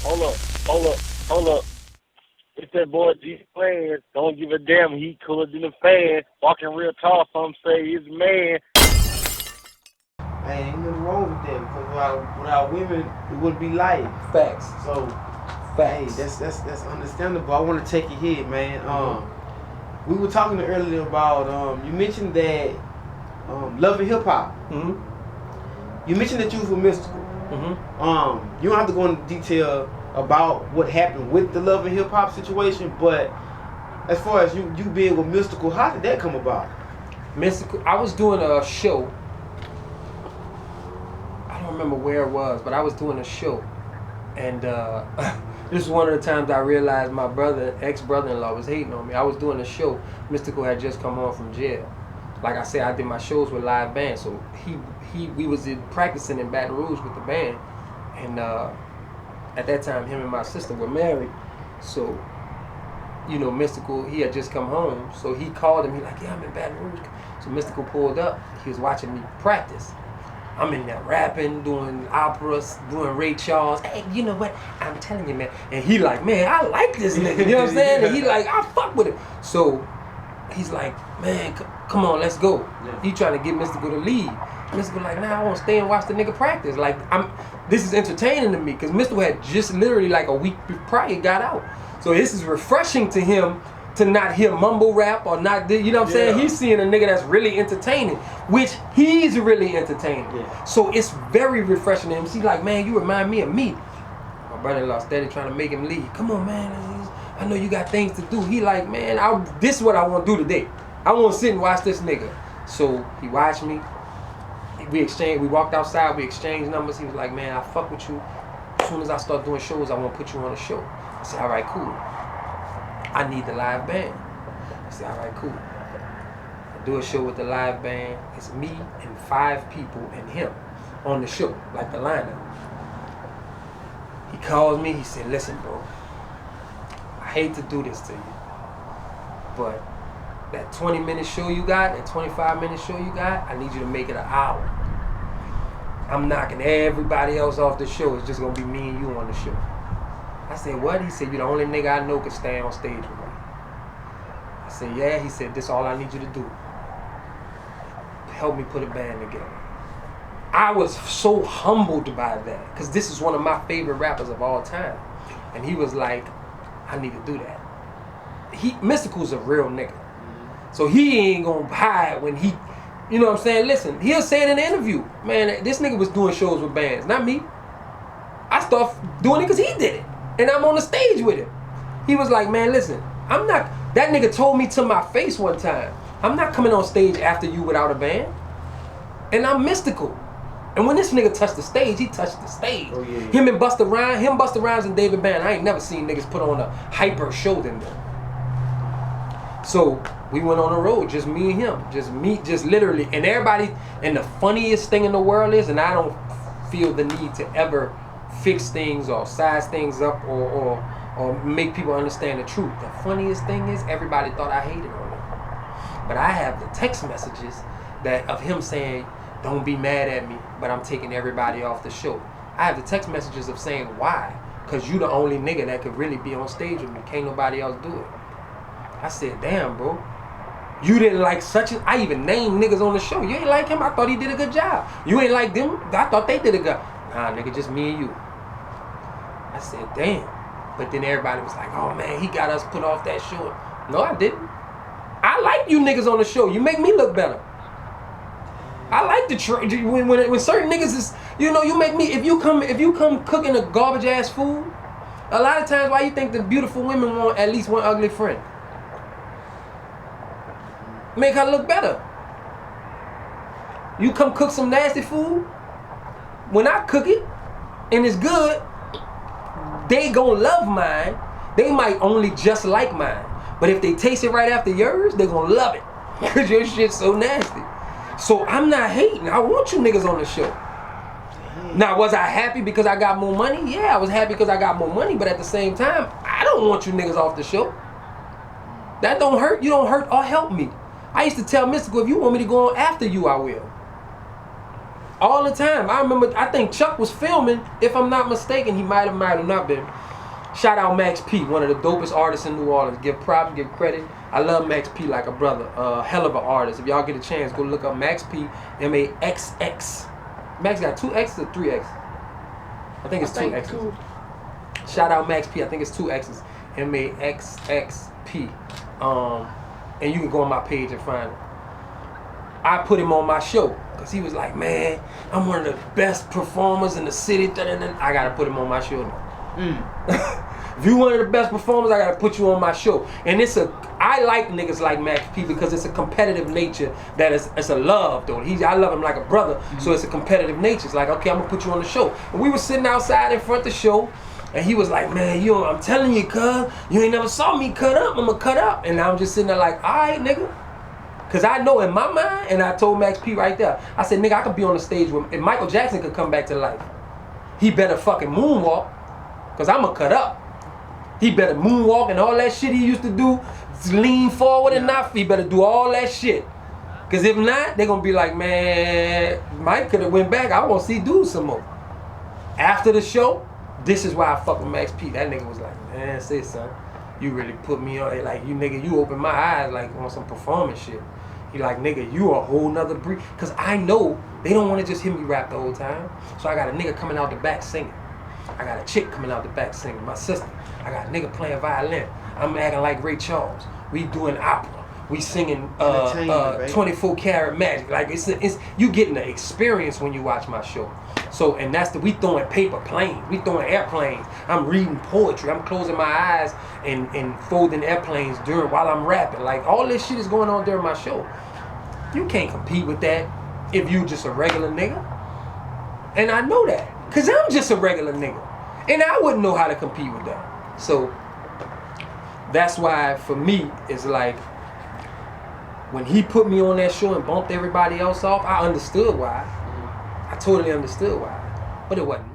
Hold up, hold up, hold up. It's that boy G-Planz. Don't give a damn. He cooler than a fan. Walking real tall, some say he's a man. Hey, ain't nothing wrong with that because without women, it wouldn't be life. Facts. So, Facts. hey, that's understandable. I want to take it here, man. We were talking earlier about you mentioned that love and hip hop. You mentioned that you was with Mystikal. You don't have to go into detail about what happened with the love and hip hop situation, but as far as you being with Mystikal, how did that come about? Mystikal, I was doing a show. I don't remember where it was, but I was doing a show, and this is one of the times I realized my ex-brother-in-law was hating on me. I was doing a show. Mystikal had just come home from jail. Like I said, I did my shows with live bands, so we was practicing in Baton Rouge with the band, and at that time, him and my sister were married. So, you know, Mystikal, he had just come home, so he called him. He like, yeah, I'm in Baton Rouge. So Mystikal pulled up. He was watching me practice. I'm in there rapping, doing operas, doing Ray Charles. Hey, you know what? I'm telling you, man. And he like, man, I like this nigga. You know what I'm saying? And he like, I fuck with him. So he's like, man, come on, let's go. Yeah. He trying to get Mystikal to leave. Mystikal like, nah, I want to stay and watch the nigga practice. Like, this is entertaining to me because Mystikal had just literally like a week prior got out. So this is refreshing to him to not hear mumble rap or not, you know what I'm saying? He's seeing a nigga that's really entertaining, which he's really entertaining. Yeah. So it's very refreshing to him. He's like, man, you remind me of me. My brother-in-law steady trying to make him leave. Come on, man. I know you got things to do. He like, man, this is what I want to do today. I want to sit and watch this nigga. So he watched me. We walked outside, we exchanged numbers. He was like, man, I fuck with you. As soon as I start doing shows, I want to put you on a show. I said, all right, cool. I need the live band. I said, all right, cool. I do a show with the live band. It's me and 5 people and him on the show, like the lineup. He calls me, he said, listen, bro, I hate to do this to you, but that 20-minute show you got, that 25-minute show you got, I need you to make it an hour. I'm knocking everybody else off the show. It's just gonna be me and you on the show. I said, what? He said, you're the only nigga I know can stand on stage with me. I said, yeah. He said, this is all I need you to do. Help me put a band together. I was so humbled by that because this is one of my favorite rappers of all time. And he was like, I need to do that. Mystikal's a real nigga. So he ain't gonna hide when he, you know what I'm saying? Listen, he'll say it in an interview. Man, this nigga was doing shows with bands, not me. I started doing it because he did it. And I'm on the stage with him. He was like, man, listen, I'm not, that nigga told me to my face one time, I'm not coming on stage after you without a band. And I'm Mystikal. And when this nigga touched the stage, he touched the stage. Oh, yeah. Him and Busta Rhymes and David Banner, I ain't never seen niggas put on a hyper show than them. So we went on the road, just me and him, just literally. And everybody, and the funniest thing in the world is, and I don't feel the need to ever fix things or size things up or make people understand the truth. The funniest thing is everybody thought I hated on him. But I have the text messages of him saying, don't be mad at me, but I'm taking everybody off the show. I have the text messages of saying why. Because you the only nigga that could really be on stage with me. Can't nobody else do it. I said, damn, bro. You didn't like such a... I even named niggas on the show. You ain't like him? I thought he did a good job. You ain't like them? I thought they did a good... Nah, nigga, just me and you. I said, damn. But then everybody was like, oh, man, he got us put off that show. No, I didn't. I like you niggas on the show. You make me look better. I like the... When certain niggas is... You know, you make me... If you come cooking a garbage-ass food, a lot of times, why you think the beautiful women want at least one ugly friend? Make her look better. You come cook some nasty food, when I cook it and it's good, they gonna love mine. They might only just like mine. But if they taste it right after yours, they gonna love it. Because your shit's so nasty. So I'm not hating. I want you niggas on the show. Now, was I happy because I got more money? Yeah, I was happy because I got more money. But at the same time, I don't want you niggas off the show. That don't hurt. You don't hurt or help me. I used to tell Mystikal, if you want me to go on after you, I will. All the time. I remember, I think Chuck was filming, if I'm not mistaken. He might have not been. Shout out Max P, one of the dopest artists in New Orleans. Give props, give credit. I love Max P like a brother. Hell of an artist. If y'all get a chance, go look up Max P, M-A-X-X. Max got 2 X's or 3 X's? I think it's 2 X's. Shout out Max P, I think it's 2 X's. M-A-X-X-P. And you can go on my page and find it. I put him on my show because he was like, man, I'm one of the best performers in the city. I gotta put him on my show now. If you one of the best performers, I gotta put you on my show. And I like niggas like Max P because it's a competitive nature that it's a love though. I love him like a brother, so it's a competitive nature. It's like, okay, I'm gonna put you on the show. And we were sitting outside in front of the show, and he was like, man, I'm telling you, cuz, you ain't never saw me cut up, I'm gonna cut up. And I'm just sitting there like, all right, nigga. Cause I know in my mind, and I told Max P right there, I said, nigga, I could be on the stage if Michael Jackson could come back to life. He better fucking moonwalk, cause I'ma cut up. He better moonwalk and all that shit he used to do, lean forward and not, he better do all that shit. Cause if not, they gonna be like, man, Mike could have went back, I wanna see dude some more. After the show, this is why I fuck with Max P. That nigga was like, man, say son, you really put me on, like you nigga, you opened my eyes like on some performance shit. He like, nigga, you a whole nother breed. Cause I know they don't wanna just hear me rap the whole time. So I got a nigga coming out the back singing. I got a chick coming out the back singing, my sister. I got a nigga playing violin. I'm acting like Ray Charles. We doing opera. We singing 24 karat magic. Like it's you getting the experience when you watch my show. So and we throwing paper planes. We throwing airplanes. I'm reading poetry. I'm closing my eyes and folding airplanes while I'm rapping. Like all this shit is going on during my show. You can't compete with that if you just a regular nigga. And I know that. Cause I'm just a regular nigga. And I wouldn't know how to compete with that. So that's why for me it's like when he put me on that show and bumped everybody else off, I understood why. I totally understood why. But it wasn't